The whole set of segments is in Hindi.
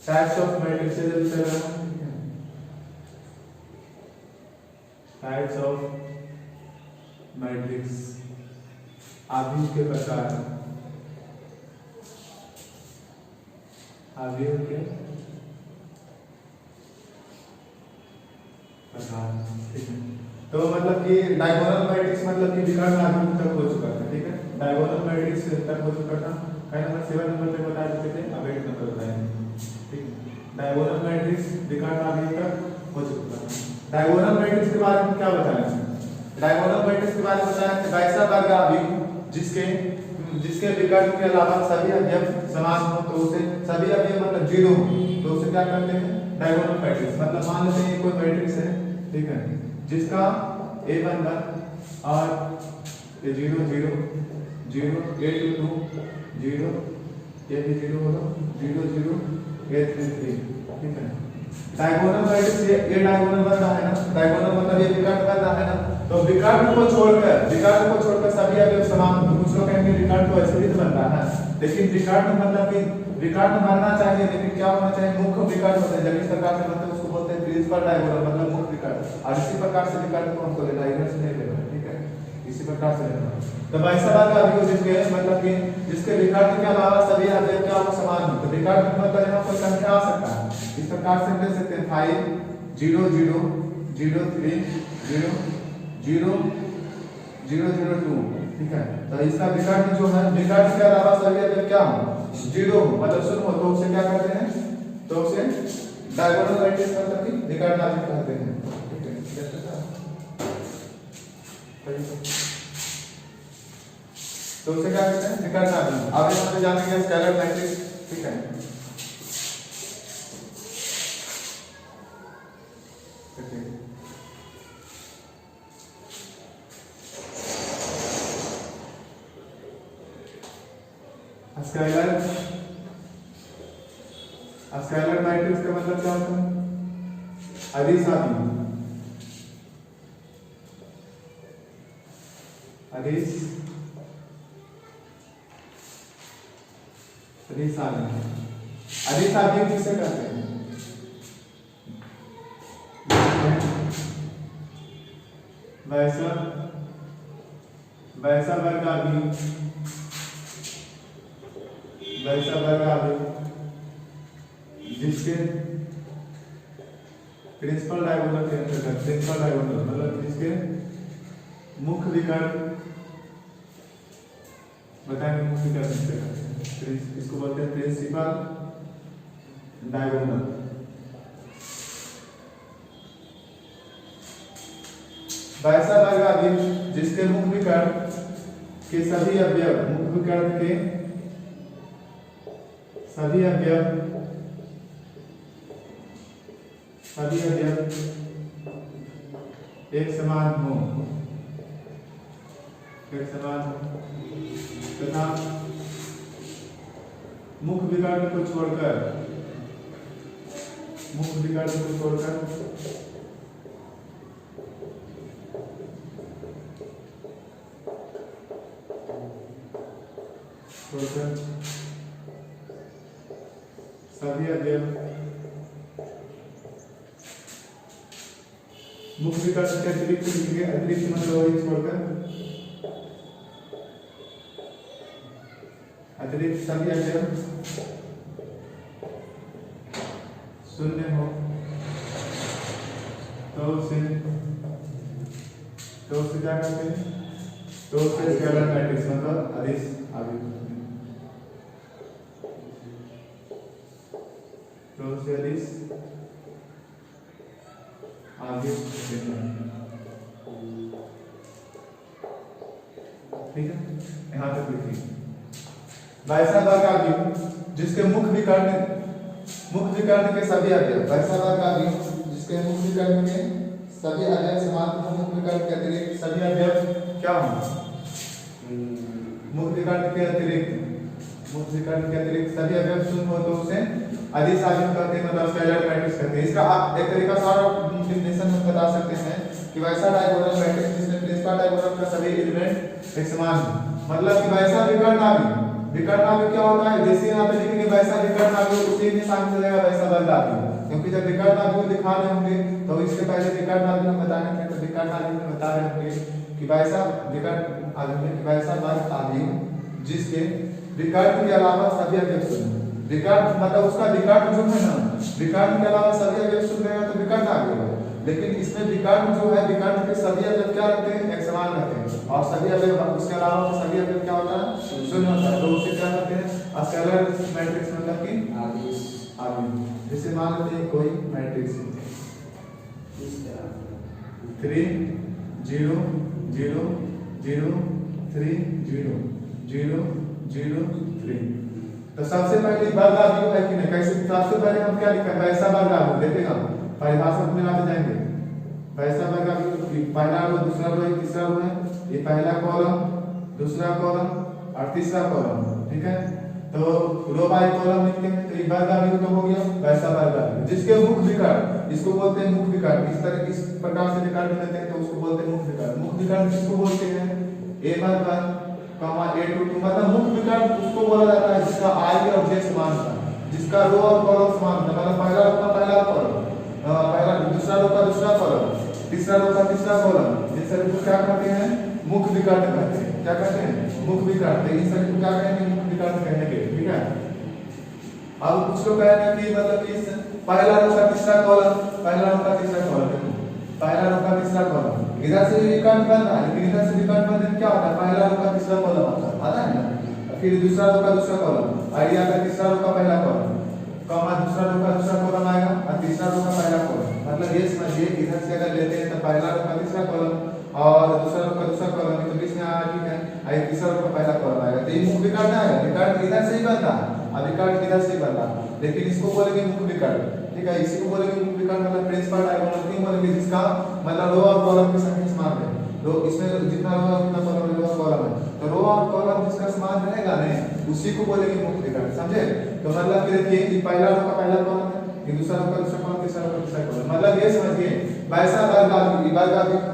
Types of matrixes types of matrix आव्यूह के प्रकार आव्यूह के प्रकार ठीक है। तो मतलब कि डायगोनल मैट्रिक्स मतलब कि विकर्ण आव्यूह तक हो चुका था ठीक है। डायगोनल मैट्रिक्स तक हो चुका था कहीं नंबर 7 नंबर पे बता चुके थे अब 8 नंबर बताएंगे ठीक है। डायगोनल मैट्रिक्स विकर्ण आव्यूह तक हो चुका था। डायगोनल मैट्रिक्स के बारे में क्या बताया? डायगोनल मैट्रिक्स के बारे में बताया कि वैसा वर्ग आव्यूह जिसके विकर्ण के अलावा सभी अवयव समान हो तो उसे सभी अवयव मतलब जीरो हो तो उसे क्या कहते हैं? Diagonal matrix. मतलब मान लेते हैं कोई मैट्रिक्स है ठीक है जिसका A11 और ये 0 0 0 A22 0 ये भी 0 होगा 0 0 A33 ठीक है। डायगोनल मैट्रिक्स ये डायगोनल बन रहा है ना। डायगोनल मतलब ये विकर्ण बन रहा है ना। तो विकर्ण को छोड़कर सभी अवयव समान तो कुछ लोग कहेंगे विकर्ण तो ऐसे भी तो बन रहा है लेकिन विकर्ण मतलब कि विकर्ण बनना चाहिए लेकिन क्या होना चाहिए? मुख्य विकर्ण होता है। जब इस प्रकार से बनते हैं उसको बोलते हैं प्रिंसिपल डायगोनल मतलब मुख्य विकर्ण। और इसी प्रकार से विकर्ण को हमको लेना है नहीं लेना ठीक है इसी प्रकार से लेना। तो वैसा वर्ग आव्यूह जिसके मतलब कि जिसके विकर्ण के अलावा सभी अवयव क्या हो समान हो तो विकर्ण मतलब यहाँ कोई संख्या आ सकता है। इस प्रकार से ले सकते हैं 5 0 0 0 3 0 0 0 0 2 ठीक है। तो इसका विकर्ण जो है विकर्ण के अलावा सभी अवयव क्या हो? जीरो हो मतलब शून्य हो तो उसे क्या कहते हैं? तो उसे डायगोनल मैट्रिक्स मतलब कि विकर्ण आव्यूह कहते हैं ठीक है। तो उसे क्या कहते हैं? विकर्ण आव्यूह। अब यहाँ पे जानेंगे स्केलर मैट्रिक्स ठीक है। स्केलर मैट्रिक्स का मतलब क्या होता है? अदिश आव्यूह। अदिश आव्यूह किसे कहते हैं? वैसा वर्ग आव्यूह जिसके प्रिंसिपल डायगोनल के अंतर्गत प्रिंसिपल डायगोनल मतलब जिसके मुख्य विकर्ण बताएंगे मुख्य विकर्ण किसे कहते हैं? इसको बोलते हैं प्रिंसिपल डायगोनल। वैसा वर्ग आव्यूह जिसके मुख्य विकर्ण के सभी अवयव मुख्य विकर्ण के सभी अवयव एक समान हो तथा मुख्य विकर्ण को छोड़कर सभी अवयव मुख्य विकर्ण के अतिरिक्त मतलब छोड़कर अतिरिक्त सभी अवयव शून्य हो तो उसे क्या कहते हैं? तो उसे स्केलर मैट्रिक्स मतलब अदिश आव्यूह तो उसे अदिश आव्यूह ठीक है। यहाँ तक लिखिए वैसा वर्ग आव्यूह जिसके मुख्य विकर्ण के सभी अवयव वैसा वर्ग आव्यूह जिसके मुख्य विकर्ण के सभी अवयव समान हो मुख्य विकर्ण के अतिरिक्त सभी अवयव क्या हो? मुख्य विकर्ण के अतिरिक्त सभी अवयव शून्य हो तो उसे अदिश आव्यूह कहते हैं मतलब स्केलर मैट्रिक्स कहते हैं। इसका आप एक तरीका से और डेफिनेशन में बता सकते हैं कि वैसा डायगोनल मैट्रिक्स जिसमें प्रिंसिपल डायगोनल का सभी एलिमेंट एक समान हो मतलब कि वैसा विकर्ण आव्यूह विकर्ण आव्यूह क्या होता है, जैसे यहाँ पे लिखेंगे वैसा विकर्ण आव्यूह उसी निशान से जाएगा वैसा वर्ग आव्यूह, क्योंकि जब विकर्ण आव्यूह दिखा रहे होंगे तो इसके पहले विकर्ण आव्यूह हम बताने थे, तो विकर्ण आव्यूह में बता रहे होंगे कि वैसा विकर्ण आव्यूह कि वैसा वर्ग आव्यूह जिसके विकर्ण के अलावा सभी अवयव शून्य, विकर्ण मतलब उसका विकर्ण जो है ना, विकर्ण के अलावा सभी अवयव शून्य है तो विकर्ण आव्यूह है। लेकिन इसमें विकर्ण जो है, विकर्ण के सभी अवयव क्या रहते हैं, एक समान रहते हैं, और सभी अवयव उसके अलावा सभी अवयव क्या होता है, शून्य होता है, तो उसे क्या कहते हैं, स्केलर मैट्रिक्स मतलब कि आव्यूह। जैसे मान लेते हैं कोई मैट्रिक्स 3 0 0 0 3 0 0 0 3, तो सबसे पहले वर्ग आव्यूह है कि नहीं, कैसे, सबसे पहले हम क्या लिखा है, वैसा वर्ग आव्यूह, देखेगा परिभाषा में लाते जाएंगे, वैसा वर्ग आव्यूह पहला रो, दूसरा रो, तीसरा रो है, ये पहला कॉलम, दूसरा कॉलम और तीसरा कॉलम, ठीक है, तो रो बाय कॉलम लिखते हैं, तो ये वर्ग आव्यूह तो हो गया वैसा वर्ग आव्यूह, जिसके मुख विकर्ण, इसको बोलते हैं मुख विकर्ण, इस तरह इस प्रकार से विकर्ण लेते हैं तो उसको बोलते हैं मुख विकर्ण। मुख विकर्ण किसको बोलते हैं, a1 a2 मतलब मुख विकर्ण उसको बोला जाता है जिसका i और j समान है, जिसका रो और कॉलम समान है, मतलब पहला रो का पहला कॉलम, पहला दूसरा रो का दूसरा कॉलम, तीसरा रो का तीसरा कॉलम, इस सभी को क्या कहते हैं, मुख विकर्ण कहते हैं। क्या कहते हैं, मुख विकर्ण, तो इन सभी को क्या कहेंगे, मुख विकर्ण कहेंगे, ठीक है। अब कुछ लोग कहेंगे कि मतलब इस पहला रो का तीसरा कॉलम, पहला रो का तीसरा कॉलम, पहला रो का तीसरा कॉलम, इधर से विकर्ण बन रहा है, लेकिन इधर से विकर्ण बनने क्या होता है, पहला रो का तीसरा कॉलम आता है ना, फिर दूसरा रो का दूसरा कॉलम, आइडिया का तीसरा रो का पहला कॉलम, कॉमा दूसरा रो का दूसरा कॉलम आएगा और तीसरा रो का पहला कॉलम, मतलब ये समझिए इधर से अगर लेते हैं तो पहला रो का तीसरा कॉलम और दूसरा रो का दूसरा कॉलम, तो बीच में आया, ठीक है, आई तीसरा रो का पहला कॉलम आएगा, तो ये मुख विकर्ण है, विकर्ण इधर से ही बनता है और विकर्ण इधर से ही बनता है, लेकिन इसको बोलेंगे मुख विकर्ण, ठीक है, इसी को बोलेंगे मुख विकर्ण, मतलब प्रिंसिपल डायगोनल क्यों बोलेंगे, जिसका मतलब रो और कॉलम की संख्या समान है, रो इसमें जितना रो है उतना कॉलम, रो और कॉलम है, तो रो और कॉलम जिसका समान रहेगा नहीं उसी को बोलेंगे मुख विकर्ण, समझे। तो मतलब कि देखिए ये पहला रो का पहला कॉलम है, ये दूसरा रो का दूसरा कॉलम, तीसरा रो का तीसरा कॉलम, मतलब ये समझिए वैसा वर्ग आव्यूह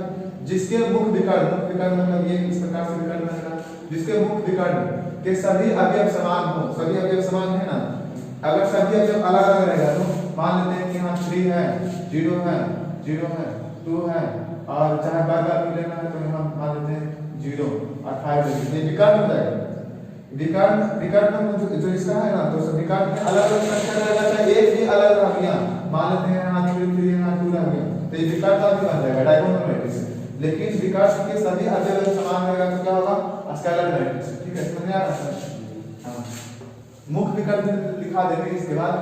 जिसके मुख विकर्ण, मुख विकर्ण मतलब ये इस प्रकार से विकर्ण बनेगा, जिसके मुख विकर्ण के सभी अवयव समान हो, सभी अवयव समान है ना, अगर सभी अवयव अलग अलग रहेगा तो मान लेते हैं कि यहाँ 3 है, 0 है, 0 है, 2 है, और चाहे वर्ग आव्यूह लेना है तो यहाँ मान लेते हैं 0 और 5 है, ये विकर्ण हो जाएगा। विकर्ण, विकर्ण जो इसका है ना, तो विकर्ण में अलग अलग संख्या रहेगा, चाहे एक भी अलग रह गया, मान लेते हैं यहाँ 3 यहाँ 2 रह गया, तो ये विकर्ण आव्यूह बन जाएगा डायगोनल मैट्रिक्स। लेकिन विकर्ण के सभी अवयव समान रहेगा तो क्या होगा, स्केलर मैट्रिक्स, ठीक है, समझ में आ रहा है। हां, मुख विकर्ण लिखा देंगे, इसके बाद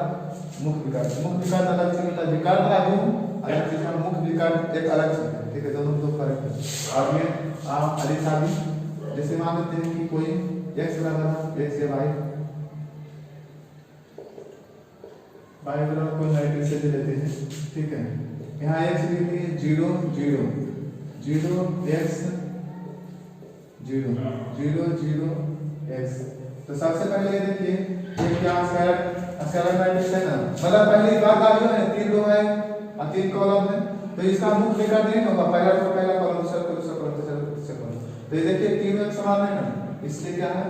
मुख विकर्ण, मुख विकर्ण अलग से मिलता है, विकर्ण आव्यूह अलग से, मुख विकर्ण एक अलग से, ठीक है, दोनों दो फर्क है। और ये अदिश आव्यूह, जैसे मान लेते हैं कि कोई x बराबर है x या y बराबर कोई मैट्रिक्स से लेते हैं, ठीक है, यहाँ x लिखते हैं 0 0 0 x 0 0 0 x, तो सबसे पहले देखिए ये क्या स्केलर मैट्रिक्स है ना, मतलब पहली बात आव्यूह है, 3 रो है और 3 कॉलम है, तो इसका मुख विकर्ण नहीं होगा, पहला रो पहला कॉलम, दूसरा रो दूसरा कॉलम, तीसरा रो तीसरा कॉलम, तो ये देखिए 3 एक समान है ना, इसलिए क्या है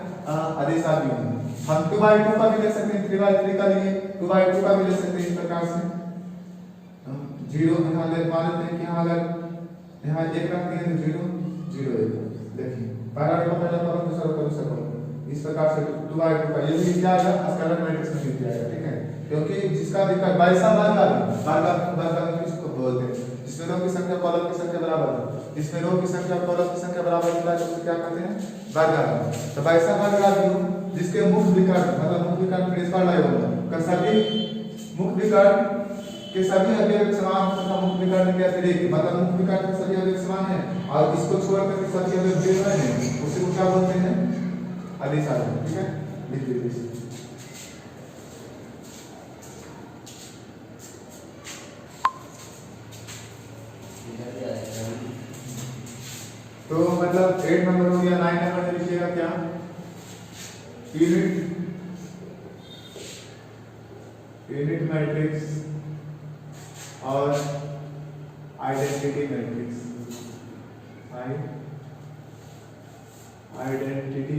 अदिश आव्यूह है। हम 2/2 का भी ले सकते हैं, 3/3 का लिए 2/2 का भी ले सकते हैं, इस प्रकार से 0 यहाँ ले मान लेते हैं कि यहाँ अगर यहाँ 1 रखते हैं तो 0 0 1, देखिए पहला रो पहला कॉलम, दूसरा रो दूसरा कॉलम, इस प्रकार से 2/2 का ये भी क्या है स्केलर मैट्रिक्स में मिल जाएगा, ठीक है, क्योंकि जिसका विकर्ण वैसा वर्ग आव्यूह किसको बोलते हैं, जिसमें रो की संख्या कॉलम की संख्या बराबर है, जिसमें रो की संख्या कॉलम की संख्या बराबर होता है तो उसे क्या कहते हैं, वर्ग आव्यूह। तो वैसा वर्ग आव्यूह जिसके मुख विकर्ण मतलब मुख विकर्ण प्रिंसिपल डायगोनल का सभी मुख विकर्ण के सभी अवयव समान तथा मुख विकर्ण के अतिरिक्त मतलब मुख विकर्ण के सभी अवयव समान है और इसको छोड़कर के सभी अवयव भिन्न है, उसी को क्या बोलते हैं, अदिश आव्यूह, ठीक है, लिख लीजिए। तो मतलब 8 नंबर हो गया, 9 नंबर में लिखिएगा क्या, यूनिट मैट्रिक्स और identity matrix, identity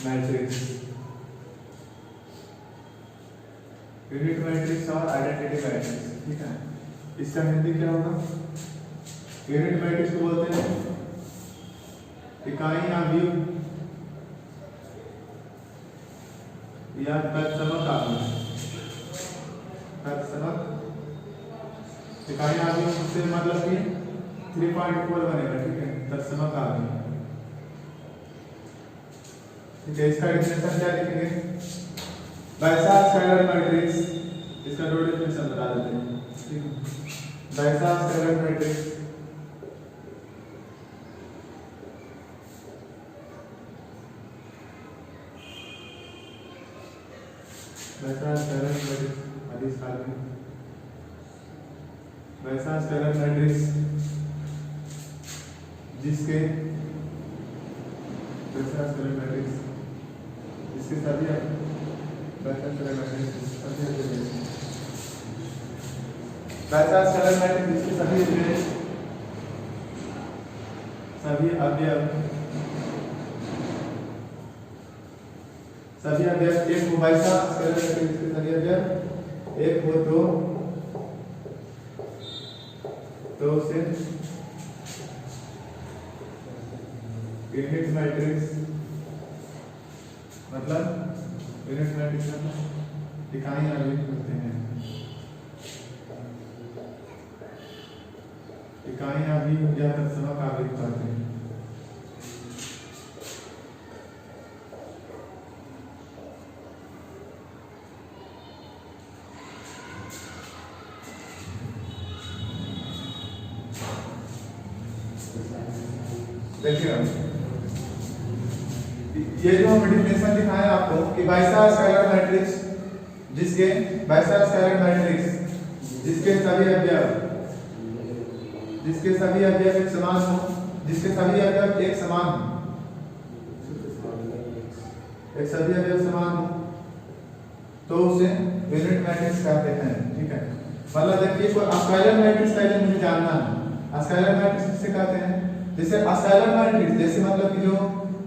matrix, unit matrix और आइडेंटिटी मैट्रिक्स, ठीक है। इसका हिंदी क्या होगा? यूनिट मैट्रिक्स को बोलते हैं इकाई आव्यूह या तत्समक आव्यूह। तत्समक इकाई आव्यूह से मतलब कि 3.4 बनेगा, ठीक है, तत्समक आव्यूह, ठीक है। इसका डेफिनेशन क्या लिखेंगे? वैसा स्केलर मैट्रिक्स, इसका दो डेफिनेशन बता देते हैं, ठीक है। वैसा स्केलर मैट्रिक्स वैसा स्केलर मैट्रिक्स आदि साल में वैसा स्केलर मैट्रिक्स जिसके वैसा स्केलर मैट्रिक्स जिसके सभी वैसा स्केलर मैट्रिक्स वैसा स्केलर मैट्रिक्स जिसके सभी अवयव एक हो, वैसा स्केलर मैट्रिक्स के सभी अवयव एक हो तो उसे यूनिट मैट्रिक्स मतलब यूनिट मैट्रिक्स मतलब इकाई आव्यूह होते हैं। इकाई आव्यूह या तत्समक आव्यूह कहते हैं। देखिए ये जो हम डेफिनेशन दिखाए आपको कि वैसा स्केलर मैट्रिक्स जिसके वैसा स्केलर मैट्रिक्स जिसके सभी अवयव एक समान हो, जिसके सभी अवयव एक समान हो, एक सभी अवयव समान हो तो उसे यूनिट मैट्रिक्स कहते हैं, ठीक है। मतलब देखिए कोई स्केलर मैट्रिक्स पहले मुझे जानना है। स्केलर मैट्रिक्स किसे कहते हैं? जैसे स्केलर मैट्रिक्स जैसे मतलब कि जो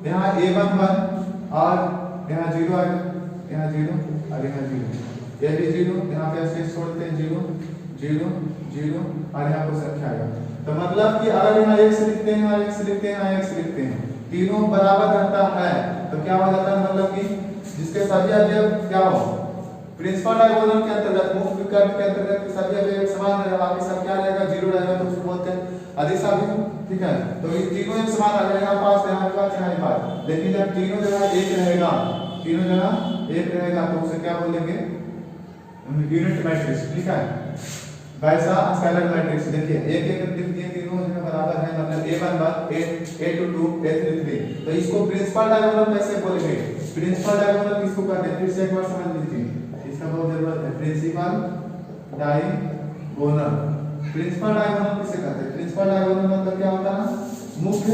यहाँ A1 1 और यहाँ 0 आएगा, यहाँ 0 और यहाँ 0, ये भी 0, यहाँ पे ऐसे छोड़ते हैं 0 0 0 और यहाँ पर संख्या आएगा। तो मतलब कि अगर यहाँ x लिखते हैं, यहाँ x लिखते हैं, यहाँ x लिखते हैं, तीनों बराबर रहता है तो क्या हो जाता है? मतलब कि जिसके सभी अवयव क्या हो, प्रिंसिपल डायगोनल के अंतर्गत, मुख्य विकर्ण के अंतर्गत सभी अवयव समान रहेगा, बाकी सब क्या रहेगा? 0 रहेगा, तो उसको बोलते हैं अदिश आव्यूह, ठीक है। तो ये तीनों एक समान आ जाएगा, पास यहाँ पास यहाँ पास, लेकिन जब तीनों जगह एक रहेगा, तीनों जगह एक रहेगा तो उसे क्या बोलेंगे? यूनिट मैट्रिक्स, ठीक है। वैसा स्केलर मैट्रिक्स देखिए एक एक लिख दिए, तीनों जगह बराबर है, मतलब A1 1 A2 2 A3 3, तो इसको प्रिंसिपल डायगोनल कैसे बोलेंगे? प्रिंसिपल डायगोनल किसको कहते हैं? फिर से एक बार समझ लीजिए, इसका बहुत जरूरत है। प्रिंसिपल डायगोनल, प्रिंसिपल डायगोनल किसे कहते हैं? प्रिंसिपल डायगोनल मतलब क्या होता है? मुख्य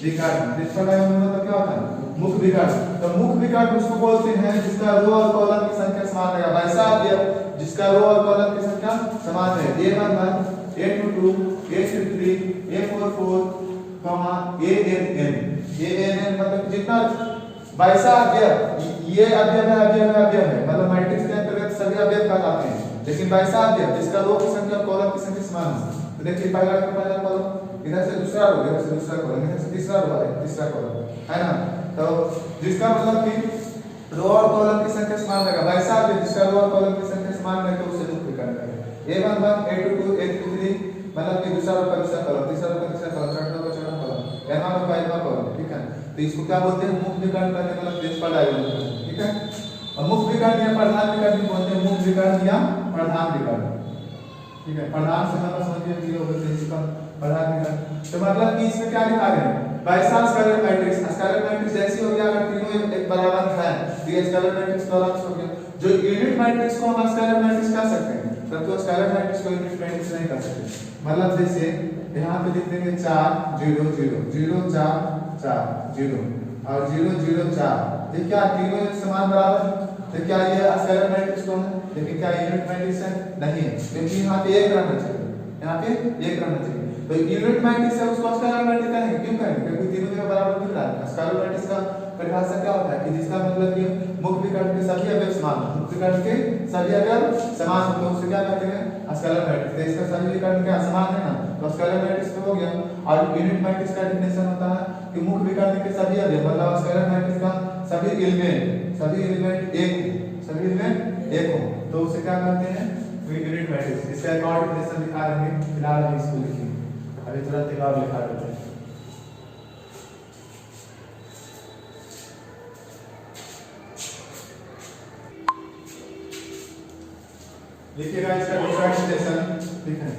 विकर्ण। प्रिंसिपल डायगोनल मतलब क्या होता है? मुख्य विकर्ण। तो मुख्य विकर्ण उसको बोलते हैं जिसका रो और कॉलम की संख्या समान रहेगा। वैसा अवयव जिसका रो और कॉलम की संख्या समान है। A1 1 A2 2 A3 3 A4 4 ANN मतलब जितना वैसा अवयव, ये अवयव है मतलब मैट्रिक्स के अंतर्गत सभी अवयव कहलाते हैं, लेकिन वैसा अवयव जिसका रो की संख्या और कॉलम की संख्या समान है। तो देखिए पहला कॉलम, इधर से दूसरा रो, इधर से दूसरा कॉलम, इधर से तीसरा रो है, तीसरा कॉलम है ना। तो जिसका मतलब कि रो और कॉलम की संख्या समान रहेगा, वैसा अवयव जिसका रो और कॉलम की संख्या समान रहेगा तो उसे मुख्य विकर्ण कहेंगे। A1 1 A2 2 A3 3 मतलब कि दूसरा रो का दूसरा कॉलम, तीसरा रो का तीसरा कॉलम, चौथा रो का चौथा कॉलम, n रो का n कॉलम, ठीक है। तो इसको क्या बोलते हैं? मुख्य विकर्ण कहते हैं, मतलब प्रिंसिपल डायगोनल, ठीक है। और मुख्य विकर्ण या प्रधान विकर्ण भी बोलते हैं, मुख्य विकर्ण या प्रधान विकर्ण, ठीक है। प्रधान से मतलब समझिए जीरो होते हैं, इसका प्रधान विकर्ण। तो मतलब कि इसमें क्या लिखा है? वैसा स्केलर मैट्रिक्स, स्केलर मैट्रिक्स जैसी हो गया अगर तीनों एक बराबर है तो ये स्केलर मैट्रिक्स का हो गया। जो यूनिट मैट्रिक्स को हम स्केलर मैट्रिक्स कह सकते हैं, तब तो स्केलर मैट्रिक्स को यूनिट मैट्रिक्स नहीं कह सकते। मतलब जैसे यहाँ पे लिख देंगे 4 0 0 0 4 4 0 और 0 0 4, ये क्या तीनों एक समान बराबर, तो क्या ये स्केलर मैट्रिक्स को है? लेकिन क्या यूनिट मैट्रिक्स है? नहीं है, क्योंकि यहाँ पे एक रहना चाहिए, यहाँ पे एक रहना चाहिए। तो यूनिट मैट्रिक्स है उसको स्केलर मैट्रिक्स कहेंगे, क्यों कहेंगे? क्योंकि तीनों जगह बराबर दिख रहा है। स्केलर मैट्रिक्स का परिभाषा क्या होता है कि जिसका मतलब कि मुख्य विकर्ण के सभी अवयव समान हो, मुख्य विकर्ण के सभी अवयव समान हो तो उसे क्या कहते हैं? Scalar matrix. तो इसका सभी विकर्ण क्या समान है ना, तो स्केलर मैट्रिक्स तो हो गया। और यूनिट मैट्रिक्स का डेफिनेशन होता है कि मुख्य विकर्ण के सभी अवयव मतलब स्केलर मैट्रिक्स का सभी एलिमेंट एक हो तो उसे क्या कहते हैं? Unit matrix. इसका एक और डेफिनेशन लिखा है, फिलहाल हम इसको लिखिए, अभी तुरंत एक और लिखा देते हैं। लिखिएगा इसका दूसरा डेफिनेशन, ठीक है?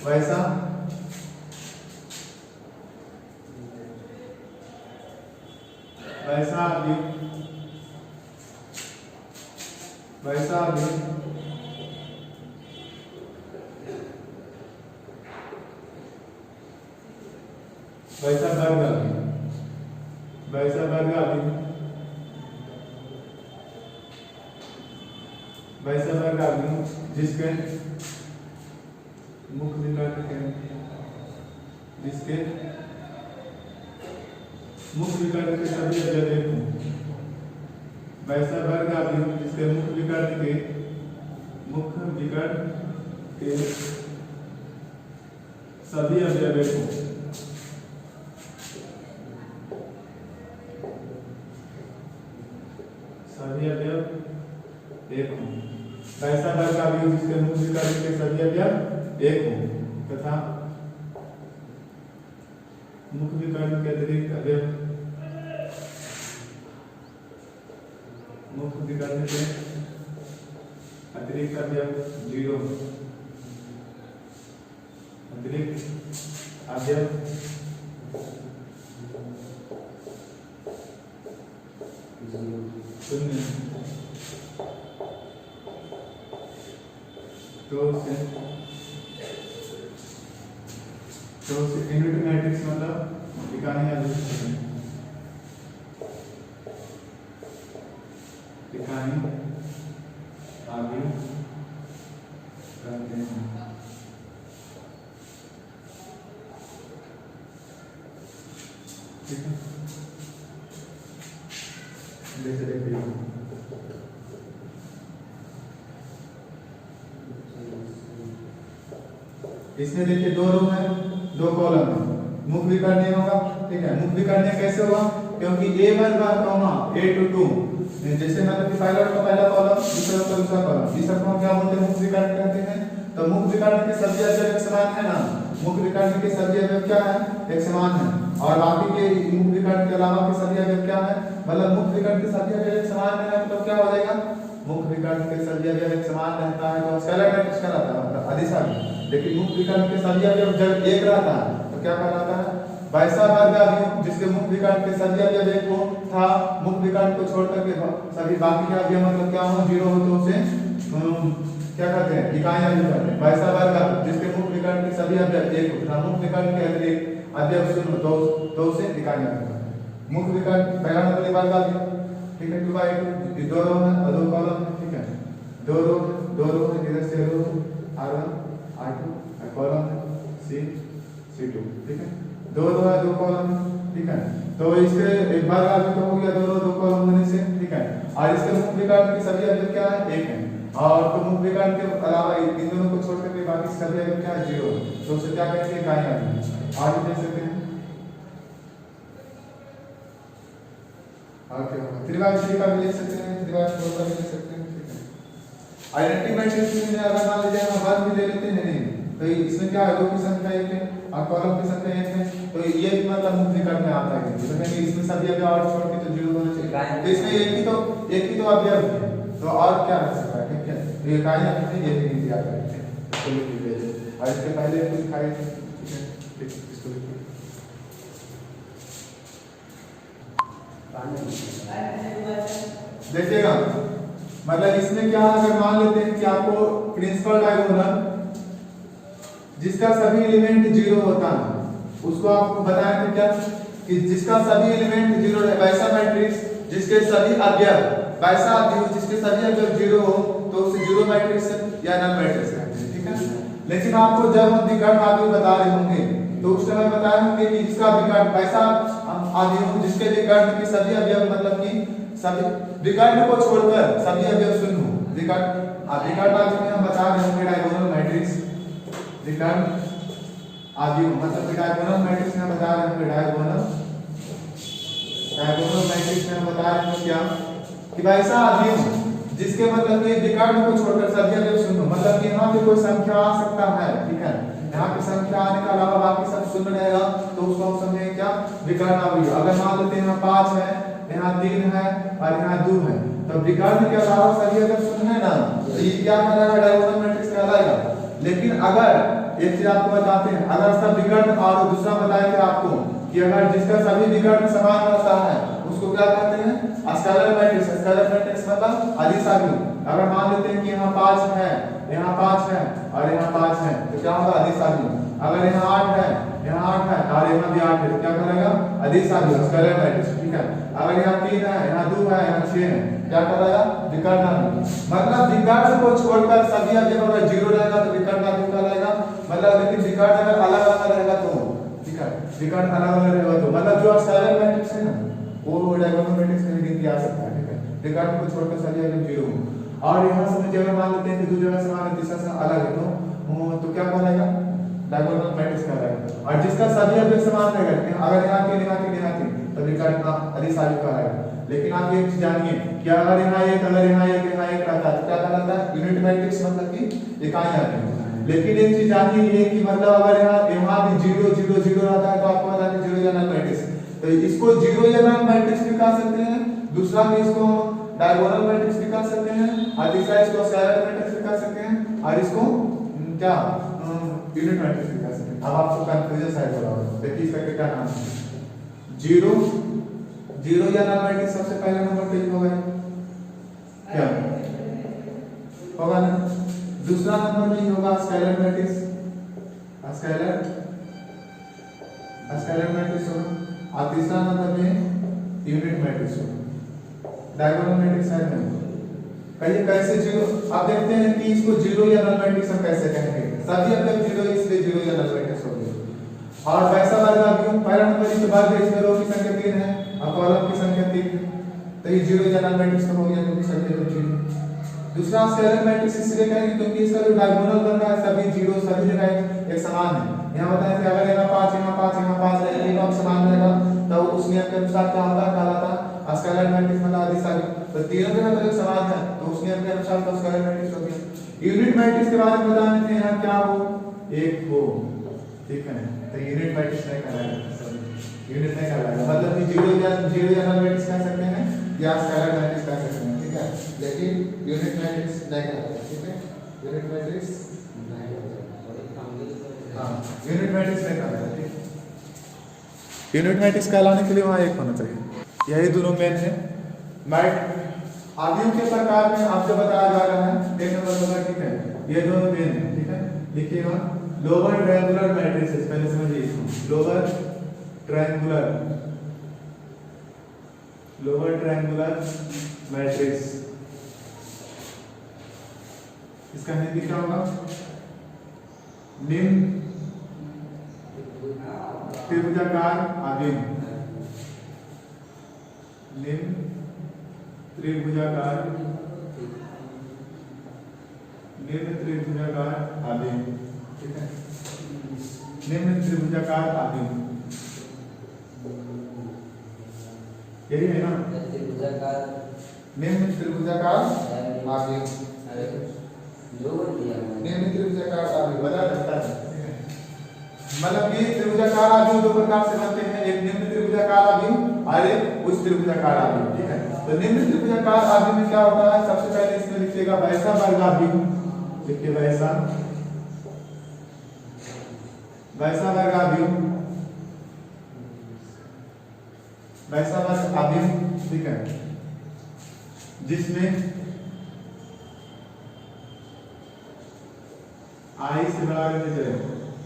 वैसा भी वैसा वर्ग जिसके मुख्य विकर्ण के सभी अवयव एक हों, वैसा वर्ग जिसके मुख्य विकर्ण के सभी अवयव एक हों, वैसा वर्ग जिसके मुख्य विकर्ण के सभी अवयव एक हों तथा मुख्य विकर्ण के अतिरिक्त अवयव जीरो, शून्य। तो यूनिट मैट्रिक्स मतलब इकाई आगे करते हैं। ठीक है, जैसे देखिए इसमें देखिए दो रो है, दो कॉलम है, मुख्य विकर्ण होगा। ठीक है, मुख्य विकर्ण कैसे होगा? क्योंकि A1 A22 जैसे मतलब कि पहला कॉलम दूसरा कॉलम, इस सबको क्या बोलते हैं? मुख्य विकर्ण कहते हैं। तो मुख्य विकर्ण के सभी अवयव एक समान है ना, मुख्य विकर्ण के सभी अवयव क्या है? एक समान है। और बाकी के मुख्य विकर्ण के अलावा के सभी अवयव क्या है? मतलब मुख्य विकर्ण के सभी अवयव एक समान है तो क्या हो जाएगा? मुख्य विकर्ण के सभी अवयव एक समान रहता है तो स्केलर मैट्रिक्स कहलाता है, मतलब अदिशावी। लेकिन मुख्य विकर्ण के सभी अवयव जब एक रहता है तो क्या कहलाता है? वैसा वर्ग जिसके मुख्य विकर्ण के सभी अवयव एक हो था, मुख्य विकर्ण को छोड़कर के सभी बाकी के अवयव मतलब क्या हो? जीरो हो तो उसे क्या कहते हैं? इकाई विकर्ण। वैसा वर्ग जिसके मुख्य विकर्ण के सभी अवयव एक हो था, मुख्य विकर्ण के अतिरिक्त अवयव शून्य तो उसे इकाई विकर्ण। मुख्य विकर्ण पहला मतलब वर्ग, ठीक है, 2/2 दो रो है और दो कॉलम है। ठीक है, दो रो है, इधर से रो R1 R2 कॉलम है C2। ठीक है, दो रो है, दो कॉलम है। ठीक है, तो इसके एक बार आगे तो हो गया दो रो दो कॉलम होने से। ठीक है, और इसके मुख्य विकर्ण के सभी अवयव क्या है? एक है। और तो मुख्य विकर्ण के अलावा इन दोनों को छोड़ करके बाकी सभी अवयव क्या है? जीरो। तो उसे क्या कहेंगे? इकाई आगे आगे दे सकते हैं। ओके, त्रिभाषी का भी लिख सकते हैं, त्रिभाषी का भी लिख सकते हैं। ठीक है, आइडेंटिटी मैट्रिक्स में अगर मान लीजिए हम वर्ग भी ले लेते हैं नहीं तो इसमें क्या है? दो की संख्या एक है और कॉलम की संख्या एक है, तो ये भी मतलब मुख्य विकर्ण में आता है। तो कहेंगे इसमें सभी अवयव और छोड़ के तो जीरो होना चाहिए, तो इसमें एक ही तो अवयव है, तो और क्या रह सकता है? ठीक है, तो ये इकाई आती है, ये भी दिया करते हैं। तो लिख लीजिए, और इसके पहले कुछ दिखाई। ठीक है, ठीक, इसको लिखिए। देखिएगा मतलब इसमें क्या अगर मान लेते हैं कि आपको प्रिंसिपल डायगोनल जिसका सभी एलिमेंट जीरो होता है उसको आपको बताया था क्या कि जिसका सभी एलिमेंट जीरो है, वैसा मैट्रिक्स जिसके सभी अवयव जिसके सभी अवयव जीरो हो तो उसे जीरो मैट्रिक्स या नल मैट्रिक्स कहते हैं। ठीक है, लेकिन आपको जब हम विकर्ण आदि बता रहे होंगे तो उस समय बताए होंगे कि इसका विकर्ण वैसा अवयव जिसके विकर्ण की सभी अवयव मतलब कि सभी विकर्ण को छोड़कर सभी अवयव शून्य हो। विकर्ण आज में हम बता रहे हैं डायगोनल मैट्रिक्स विकर्ण अवयव मतलब डायगोनल मैट्रिक्स में बता रहे हैं डायगोनल मैट्रिक्स में हम बता रहे हैं क्या कि वैसा अवयव जिसके मतलब कि विकर्ण को छोड़कर सभी अवयव शून्य मतलब कि यहाँ पे कोई संख्या आ सकता है, ठीक है, यहाँ पे संख्या आने के अलावा बाकी सब शून्य रहेगा तो उसको हम समझेंगे क्या विकर्ण अवयव। अगर मान लेते हैं यहाँ 5 है, यहाँ 3 है और यहाँ 2 है तो विकर्ण के अलावा सभी अगर शून्य है ना तो ये क्या कहलाएगा डायगोनल मैट्रिक्स कहलाएगा। लेकिन अगर एक चीज आपको बताते हैं, अगर सब विकर्ण और दूसरा बताए थे आपको कि अगर जिसका सभी विकर्ण समान होता है उसको क्या कहते हैं स्केलर मैट्रिक्स। स्केलर मैट्रिक्स मतलब अदिश अवयव। अगर मान लेते हैं कि यहाँ 5 है, यहाँ 5 है और यहाँ 5 है तो क्या होगा अदिश अवयव। अगर यहाँ 8 है, यहाँ 8 है और यहाँ भी 8 है तो क्या कहलाएगा अदिश अवयव स्केलर मैट्रिक्स, ठीक है। अगर यहाँ 3 है, यहाँ 2 है, यहाँ 6 है क्या कहलाएगा विकर्ण अवयव। मतलब विकर्ण को छोड़कर सभी अवयव अगर 0 रहेगा तो विकर्ण अवयव कहलाएगा। मतलब लेकिन विकर्ण अगर अलग अलग रहेगा तो ठीक है, विकर्ण अलग अलग रहेगा तो मतलब जो स्केलर मैट्रिक्स है ना वो डायगोनल मैट्रिक्स में लिख दिया सकता है, ठीक है। विकर्ण को छोड़कर सभी अवयव 0 हो। और यहाँ से जगह मान लेते हैं कि दो जगह समान है तीसरा से अलग है तो क्या कहलाएगा डायगोनल मैट्रिक्स कहलाएगा। और जिसका सभी अवयव समान रहेगा अगर यहाँ 3 यहाँ 3 यहाँ 3 तो विकर्ण का अदिश अवयव कहलाएगा। लेकिन आप एक चीज जानिए कि अगर यहाँ 1 अगर यहाँ 1 यहाँ 1 रहता है तो क्या कहलाता है यूनिट मैट्रिक्स मतलब कि इकाई आती है। लेकिन एक चीज जानिए ये कि मतलब अगर यहाँ भी 0 0 0 रहता है तो आपको बता दें 0 या नल मैट्रिक्स तो इसको 0 या नल मैट्रिक्स भी कह सकते हैं, दूसरा भी इसको डायगोनल मैट्रिक्स भी कह सकते हैं और तीसरा इसको स्केलर मैट्रिक्स भी कह सकते हैं और इसको क्या यूनिट मैट्रिक्स भी कह सकते हैं। अब आपको कंफ्यूजन शायद हो रहा होगा देखिए इसका क्या नाम है 0 या नल मैट्रिक्स सबसे पहले नंबर पे होगा क्या होगा ना, दूसरा नंबर में होगा स्केलर मैट्रिक्स स्केलर मैट्रिक्स होगा और तीसरा नंबर में यूनिट मैट्रिक्स होगा। डायगोनल मैट्रिक्स है नहीं कहिए कैसे 0 आप देखते हैं कि इसको 0 या नल मैट्रिक्स हम कैसे कहेंगे सभी अवयव 0 इसलिए 0 या नल मैट्रिक्स हो गया। और वैसा वर्ग अवयव पहला नंबर इसके बाद इसमें रो की संख्या 3 है और कॉलम की संख्या 3 है तो ये 0 या नल मैट्रिक्स हो गया क्योंकि संख्या 0। दूसरा स्केलर मैट्रिक्स इसलिए कहेंगे क्योंकि इसका जो डायगोनल बन रहा है सभी 0 सभी जगह एक समान है। यहाँ बताएं कि अगर यहाँ 5 यहाँ 5 यहाँ 5 रहेगा तीनों समान रहेगा तो उस नियम के अनुसार क्या होता है कहलाता स्केलर मैट्रिक्स मतलब अदिश अवयव। तो तीनों जगह अगर समान है तो उस नियम के अनुसार तो स्केलर मैट्रिक्स हो गया। यूनिट मैट्रिक्स के बारे में बताने थे यहाँ क्या हो 1 हो, ठीक है, तो यूनिट मैट्रिक्स नहीं कहलाएगा, यूनिट नहीं कहलाएगा मतलब कि 0 या नल मैट्रिक्स कह सकते हैं या स्केलर मैट्रिक्स कह सकते हैं, ठीक है, लेकिन यूनिट मैट्रिक्स नहीं कहलाएगा, ठीक है, यूनिट मैट्रिक्स हाँ यूनिट मैट्रिक्स नहीं कहलाएगा, ठीक। यूनिट मैट्रिक्स कहलाने के लिए वहाँ 1 होना चाहिए। यही दोनों मेन है। अवयव के प्रकार में आपको बताया जा रहा है 1 नंबर होगा, ठीक है, ये दोनों मेन है, ठीक है, लिखिएगा लोअर ट्रायंगुलर मैट्रिसेस पहले समझिए इसको लोअर ट्रायंगुलर मैट्रिक्स इसका हिंदी क्या होगा निम्न त्रिभुजाकार अवयव निम्न त्रिभुजाकार अवयव, ठीक है, निम्न त्रिभुजाकार अवयव यही है ना निम्न त्रिभुजाकार अवयव निम्न त्रिभुजाकार अवयव बता सकता है मतलब कि त्रिभुजाकार अवयव दो प्रकार से बनते हैं, एक निम्न त्रिभुजाकार अवयव और एक उच्च त्रिभुजाकार अवयव, ठीक है। तो निम्न त्रिभुजाकार अवयव में क्या होता है सबसे पहले इसमें लिखिएगा वैसा वर्ग अवयव, लिखिए वैसा वर्ग अवयव ठीक है, जिसमें आई से बड़ा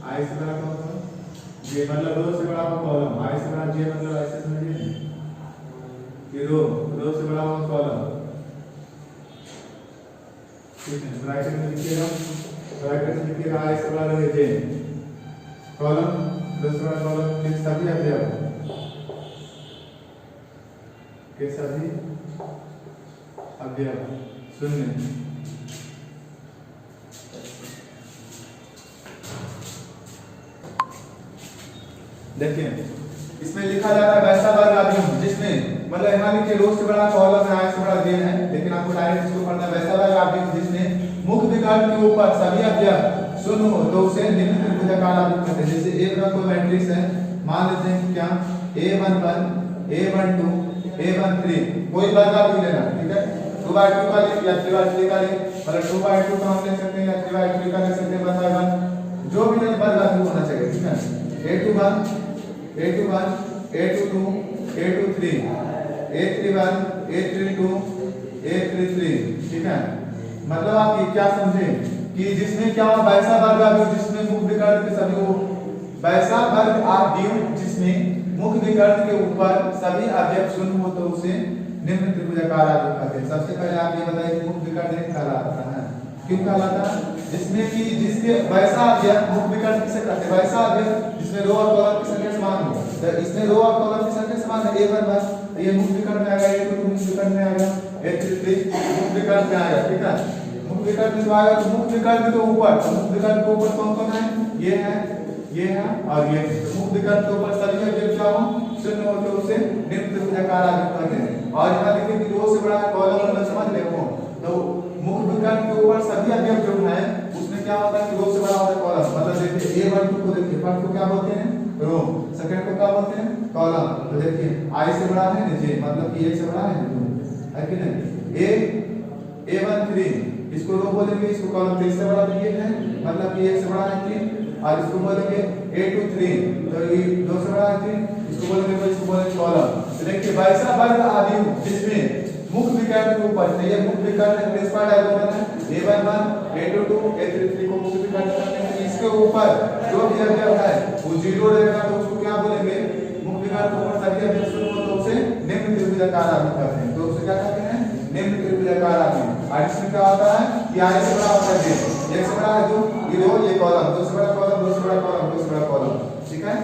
आई से बड़ा कौन सा जे मतलब रो से बड़ा कॉलम, आई से बड़ा जे मतलब ऐसे समझिए कि रो से बड़ा कॉलम, ठीक है, ब्रैकेट में लिखिएगा आई से बड़ा जे कॉलम रो से बड़ा कॉलम फिर सभी अवयव के सभी अवयव शून्य। देखिए इसमें लिखा जा रहा है वैसा वर्ग अवयव जिसमें मतलब यहाँ लिखे रो से बड़ा कॉलम है, आय से बड़ा गेन है, लेकिन आपको डायरेक्ट इसको पढ़ना है। वैसा वर्ग अवयव जिसमें मुख्य विकर्ण के ऊपर सभी अवयव शून्य हो तो उसे निम्न त्रिभुजाकार आव्यूह कहते हैं। जैसे एक का कोई मैट्रिक्स है, मान लेते हैं क्या A11 A12 A13 कोई वर्ग अवयव लेना, ठीक है। 2/2 का ले या 3/3 का ले, मतलब 2/2 का हम ले सकते हैं या 3/3 का ले सकते हैं, 1/1 जो भी वर्ग अवयव होना चाहिए, ठीक है। A21 A21 A22 A23 A31 A32 A33, ठीक है। मतलब आप ये क्या समझे कि जिसमें क्या वैसा वर्ग अवयव जिसमें मुख्य विकर्ण के सभी वो वैसा वर्ग अवयव जिसमें मुख्य विकर्ण के ऊपर सभी अवयव शून्य हो तो उसे निम्न त्रिभुजाकार आव्यूह कहते हैं। सबसे पहले आप ये बताइए मुख्य विकर्ण कहलाता है, क्यों कहलाता है? जिसमें कि जिसके वैसा अवयव मुख्य विकर्ण किसे कहते हैं? वैसा अवयव जिसमें रो और कॉलम की संख्या समान हो। तो इसमें रो और कॉलम की संख्या समान है, A11 तो ये मुख्य विकर्ण में आएगा, A22 मुख्य विकर्ण में आएगा, A33 मुख्य विकर्ण में आएगा, ठीक है। मुख्य विकर्ण में जो आएगा तो मुख्य विकर्ण के ऊपर, तो मुख्य विकर्ण के ऊपर कौन कौन है? ये है और ये। तो मुख्य विकर्ण के ऊपर सभी अवयव क्या हो शून्य हो तो उसे निम्न त्रिभुजाकार आव्यूह कहते हैं। और यहाँ देखिए कि रो से बड़ा कॉलम मतलब समझ ले वो तो मुख्य विकर्ण के ऊपर सभी अवयव जो है उसमें क्या होता है कि रो से बड़ा होता है कॉलम। मतलब देखिए A12 को देखिए फर्स्ट को क्या बोलते हैं? रो। सेकंड को क्या बोलते हैं? कॉलम। तो देखिए I से बड़ा है नीचे, मतलब कि 1 से बड़ा है कि नहीं? A13 इसको रो बोलेंगे, इसको कॉलम। 3 से बड़ा तो ये है, मतलब कि 1 से बड़ा है 3। और इसको बोलेंगे A23 तो ये 2 से बड़ा है 3, इसको बोलेंगे कॉलम। तो देखिए वैसा वर्ग अवयव जिसमें मुख्य विकर्ण के ऊपर तो ये मुख्य विकर्ण प्रिंसिपल डायगोनल है, A11 A22 A33 को मुख्य विकर्ण कहते हैं। इसके ऊपर जो भी अवयव है वो 0 रहेगा तो उसको क्या बोलेंगे? मुख्य विकर्ण के ऊपर सभी अवयव शून्य हो तो उसे निम्न त्रिभुजाकार आव्यूह कहते हैं। तो उसे क्या कहते हैं? निम्न त्रिभुजाकार आव्यूह। और इसमें क्या होता है कि I से बड़ा होता है 1 से बड़ा है जो ये रो ये कॉलम, 2 से बड़ा कॉलम 2 से बड़ा कॉलम 2 से बड़ा कॉलम, ठीक है।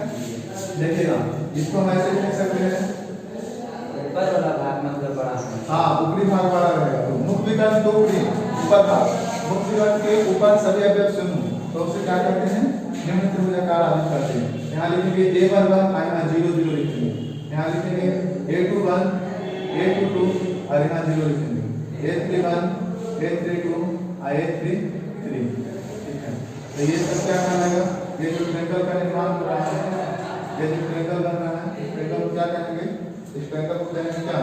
देखिएगा इसको हम ऐसे लिख सकते हैं, ऊपर वाला भाग मतलब बड़ा है। हाँ ऊपरी भाग बड़ा रहेगा। तो मुख्य विकर्ण के ऊपर भाग मुख्य विकर्ण के ऊपर सभी अवयव शून्य तो उसे क्या कहते हैं? निम्न त्रिभुजाकार आव्यूह कहते हैं। यहाँ लिखेंगे A11 यहाँ 0 0 लिखेंगे, यहाँ लिखेंगे A21 A22 और यहाँ 0 लिखेंगे, A31 A32 और A33, ठीक है। तो ये सब क्या कहलाएगा? ये जो ट्रायंगल का निर्माण हो रहा है, ये जो ट्रायंगल बन रहा है, इस ट्रायंगल को क्या कहेंगे? इस ट्रायंगल को कहेंगे क्या?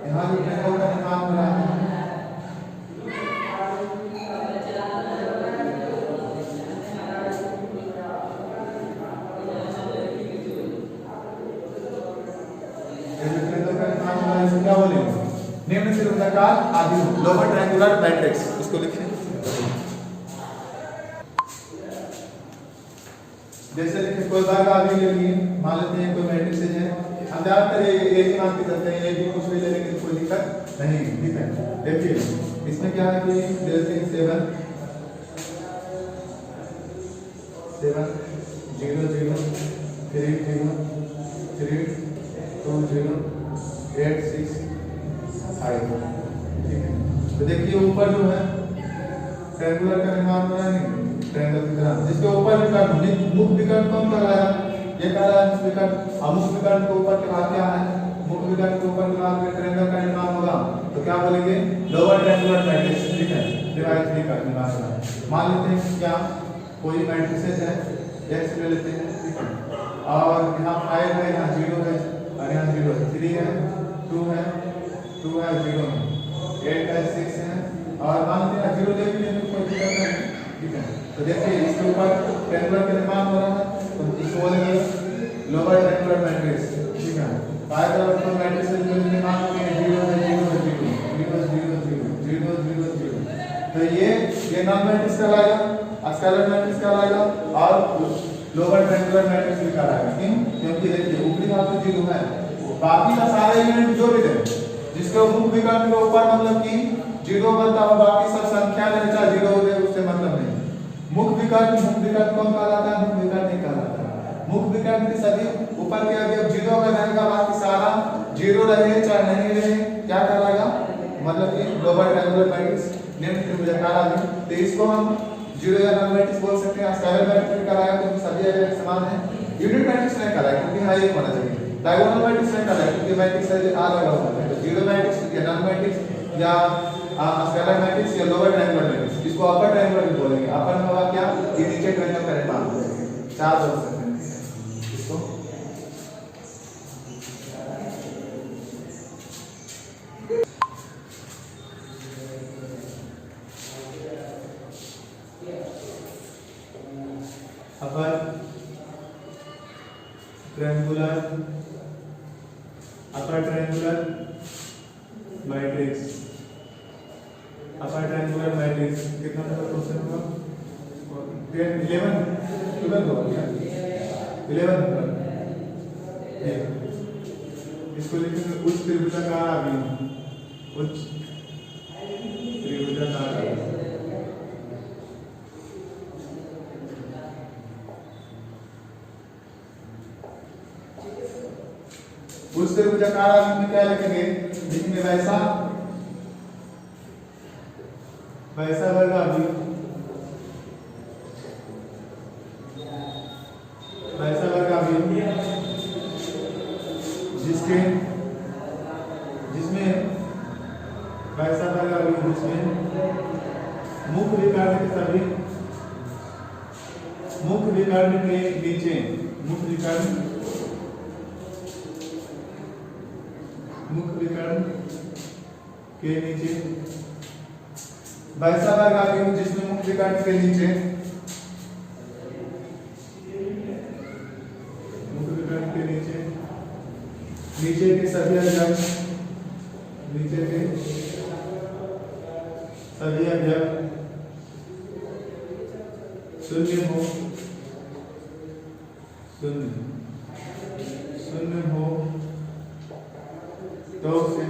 यहाँ जो ट्रायंगल का निर्माण हो रहा है क्या बोलेंगे? निम्न त्रिभुजाकार आव्यूह लोअर ट्रायंगुलर मैट्रिक्स, इसको लिखिए। जैसे देखिए कोई वर्ग अवयव ले लिए, मान लेते हैं कोई मैट्रिक्स है, हम ज्यादातर ये ही मान के चलते हैं, ये भी कुछ भी ले लेंगे तो कोई दिक्कत नहीं है, ठीक है। देखिए इसमें क्या है कि जैसे 7 7 0 0 3 0 3 2 0 8 6 5, ठीक है। तो देखिए ऊपर जो है ट्रायंगुलर का निर्माण हो रहा है, नहीं ट्रायंगल की तरह, जिसके ऊपर विकर्ण मुख्य विकर्ण कौन कहलाया? ये कहलाया मुख्य विकर्ण। अब मुख्य विकर्ण के ऊपर के भाग क्या है? मुख्य विकर्ण के ऊपर के भाग में ट्रायंगल का निर्माण होगा तो क्या बोलेंगे? लोअर ट्रायंगुलर मैट्रिक्स, ठीक है। डिवाइड 3 का निर्माण होगा। मान लेते हैं क्या कोई मैट्रिक्स है, x ले लेते हैं, ठीक है। और यहाँ 5 है, यहाँ 0 है और यहाँ 0 है, 3 है 2 है 2 है 0 है, 8 है 6 है और मान लीजिए 0 ले भी लेंगे कोई दिक्कत नहीं, ठीक है। तो देखिए इसके ऊपर ट्रायंगुलर का निर्माण हो रहा है तो इसको बोलेंगे लोअर ट्रायंगुलर मैट्रिक्स, ठीक है। पाइथागोरस का मैट्रिक्स का निर्माण हो गया 0 है 0 है 0 0 0 0 0 0 0। तो ये नॉन मैट्रिक्स कहलाएगा, स्केलर मैट्रिक्स कहलाएगा और लोअर ट्रायंगुलर मैट्रिक्स भी कहलाएगा। क्यों? क्योंकि देखिए ऊपरी भाग तो 0 है, बाकी का सारे एलिमेंट जो भी है जिसके मुख्य विकर्ण के ऊपर मतलब कि 0 बनता है, बाकी सब संख्या नहीं चाहे 0 हो जाए उससे मतलब नहीं। मुख्य विकर्ण कौन कहलाता है? मुख्य विकर्ण नहीं कहलाता है। मुख्य विकर्ण के सभी ऊपर के अवयव 0 अगर रहेगा बाकी सारा 0 रहे चाहे नहीं रहे क्या कहलाएगा, मतलब कि लोअर ट्रायंगुलर मैट्रिक्स निम्न त्रिभुजाकार आदि। तो इसको हम 0 या नल मैट्रिक्स बोल सकते हैं। स्केलर मैट्रिक्स कहलाएगा क्योंकि सभी अवयव समान हैं। यूनिट मैट्रिक्स नहीं कहलाएगा क्योंकि हर एक होना चाहिए। डायगोनल मैट्रिक्स नहीं कहलाएगा क्योंकि मैट्रिक्स है आ लगा हुआ है। तो 0 मैट्रिक्स या नल मैट्रिक्स या स्केलर मैट्रिक्स या लोअर ट्रायंगुलर मैट्रिक्स, इसको अपर ट्रायंगुलर भी बोलेंगे। अपर में होगा क्या, ये नीचे ट्रायंगल का निर्माण करेंगे। चार बोल सकते हैं इसको। Upper triangular matrix, upper triangular matrix कितना नंबर क्वेश्चन होगा, 11 12 होगा क्या, 11 नंबर। इसको लिखेंगे उच्च त्रिभुजाकार आव्यूह, उच्च त्रिभुजाकार आव्यूह। उच्च त्रिभुजाकार आव्यूह में क्या लिखेंगे, लिखेंगे वैसा वर्ग आव्यूह, वैसा वर्ग आव्यूह जिसमें वैसा वर्ग आव्यूह जिसमें मुख्य विकर्ण के सभी मुख्य विकर्ण के नीचे मुख्य विकर्ण के नीचे वैसा वर्ग आव्यूह जिसमें मुख्य विकर्ण के नीचे मुख्य विकर्ण के नीचे के सभी अवयव शून्य हो तो उसे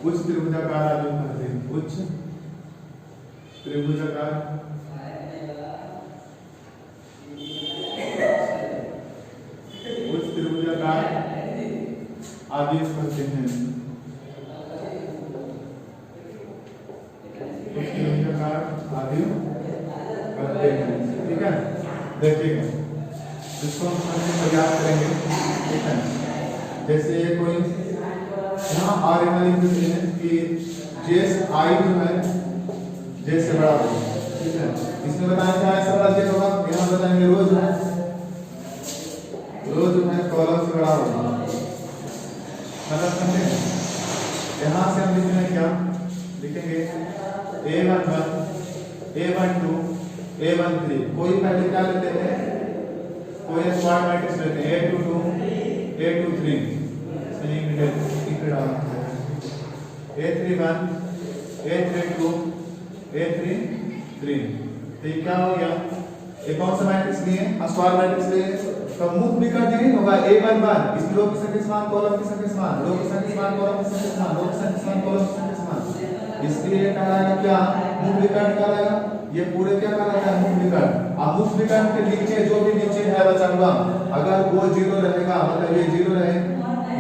उच्च त्रिभुजाकार आव्यूह कहते हैं। उच्च त्रिभुजाकार आव्यूह कहते हैं। उच्च त्रिभुजाकार आव्यूह कहते हैं। ठीक है, देखिएगा इसको हम समझने का प्रयास करेंगे। ठीक है, जैसे कोई यहाँ आर यहाँ लिख देते हैं कि जेस आई जो है जेस से बड़ा होगा। ठीक है, इसमें बताएं क्या है, सबका जेस होगा। यहाँ बताएंगे रो जो है कॉलम से बड़ा होगा। मतलब समझे, यहाँ से हम लिखेंगे क्या, लिखेंगे A11 A12 A13। कोई पहले क्या लेते हैं, कोई स्क्वायर मैट्रिक्स लेते हैं A22 A23 A31 A32 A33। तो ये क्या हो गया, ये कौन सा मैट्रिक्स लिए, स्क्वायर मैट्रिक्स लिए। तो मुख्य विकर्ण नहीं होगा A11, इसमें रो की संख्या समान कॉलम की संख्या समान, रो की संख्या समान कॉलम की संख्या समान, रो की संख्या समान कॉलम की संख्या समान, इसलिए ये कहलाएगा क्या, मुख्य विकर्ण कहलाएगा। ये पूरे क्या कहलाता है, मुख्य विकर्ण। अब मुख्य विकर्ण के नीचे जो भी नीचे है बचा हुआ, अगर वो 0 रहेगा, मतलब ये 0 रहे,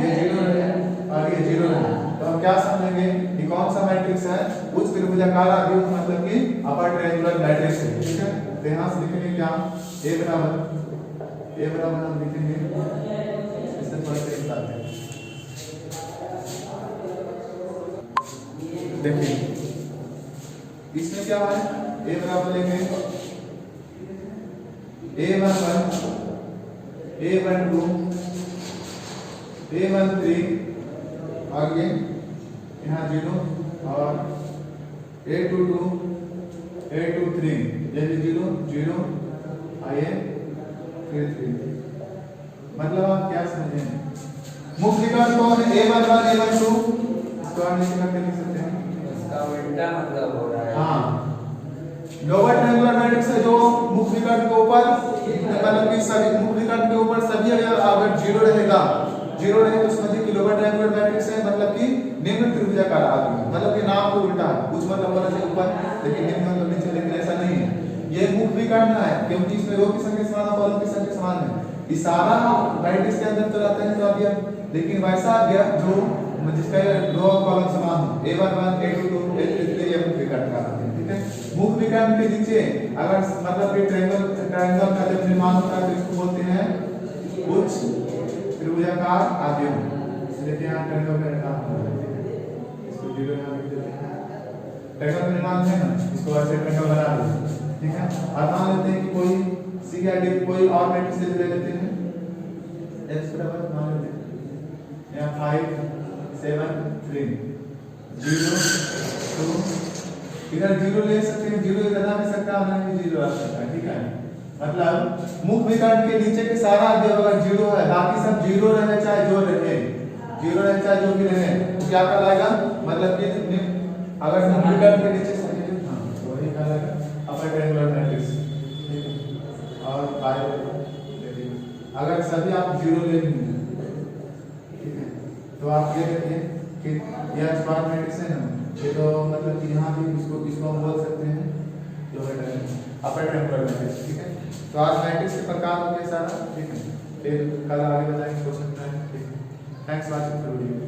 ये 0 रहे और ये 0 रहे, तो हम क्या समझेंगे कि कौन सा मैट्रिक्स है, उच्च त्रिभुजाकार आव्यूह मतलब कि अपर ट्रायंगुलर मैट्रिक्स है। ठीक है, तो यहाँ से लिखेंगे क्या, A बराबर हम लिखेंगे, इससे थोड़ा सा बताते हैं। देखिए इसमें क्या है, A बराबर लेंगे A11 A12 A13, आगे यहाँ 0 और A22 A23, ये 0 0 आइए फिर 3। मतलब आप क्या समझे, मुख्य विकर्ण कौन है, A11 A12, इसको हम नीचे करके लिख सकते हैं, इसका उल्टा मतलब हो रहा है। हाँ, लोअर ट्रायंगुलर मैट्रिक्स है जो मुख्य विकर्ण के ऊपर, मतलब कि सभी मुख्य विकर्ण के ऊपर सभी अगर 0 रहेगा, 0 रहेगा तो समझिए कि लोअर ट्रायंगुलर मैट्रिक्स है, मतलब कि निम्न त्रिभुजाकार आव्यूह, मतलब कि नाम को उल्टा है। कुछ मतलब होना चाहिए ऊपर, लेकिन निम्न मतलब नीचे, लेकिन ऐसा नहीं है। ये मुख भी काटना है क्योंकि इसमें रो की संख्या समान है, कॉलम की संख्या समान है। इस सारा मैट्रिक्स के अंदर तो रहता है तो आ गया, लेकिन वैसा आ गया जो जिसका रो और कॉलम समान हो, a11 a22 a33 ये मुख विकर्ण कहलाते हैं। ठीक है, मुख विकर्ण के नीचे अगर मतलब कि ट्रायंगल का जब निर्माण होता है तो इसको बोलते हैं उच्च त्रिभुजाकार आव्यूह। इसलिए यहाँ ट्रायंगल का निर्माण होता है, इसको जीरो यहाँ लिख देते हैं। ट्रायंगल का निर्माण है ना, इसको ऐसे ट्रायंगल बना दो। ठीक है, और मान लेते हैं कि कोई सी या डी कोई और मैट्रिक्स ले लेते हैं, x बराबर मान लेते हैं यहाँ 5 7 3 0 2, इधर 0 ले सकते हैं, 0 इधर आ भी सकता है ना, भी 0 आ सकता है। ठीक है, मतलब मुख विकर्ण के नीचे के सारा अवयव अगर 0 है, बाकी सब 0 रहे चाहे जो रहे, 0 रहे चाहे जो भी रहे, तो क्या कहलाएगा, मतलब कि अगर मुख विकर्ण के नीचे हां तो वही कहलाएगा अपर ट्रायंगुलर मैट्रिक्स। और 5 अगर सभी आप 0 ले लेंगे, ठीक है, तो आप ये देखिए कि यह स्क्वायर मैट्रिक्स है ना, ये तो मतलब कि यहाँ भी इसको हम बोल सकते हैं जो है अपर ट्रायंगुलर मैट्रिक्स। ठीक है, तो आज मैट्रिक्स के प्रकार हो गए सारा। ठीक है, फिर कल आगे बताएंगे क्वेश्चन। ठीक है, thanks for watching the video.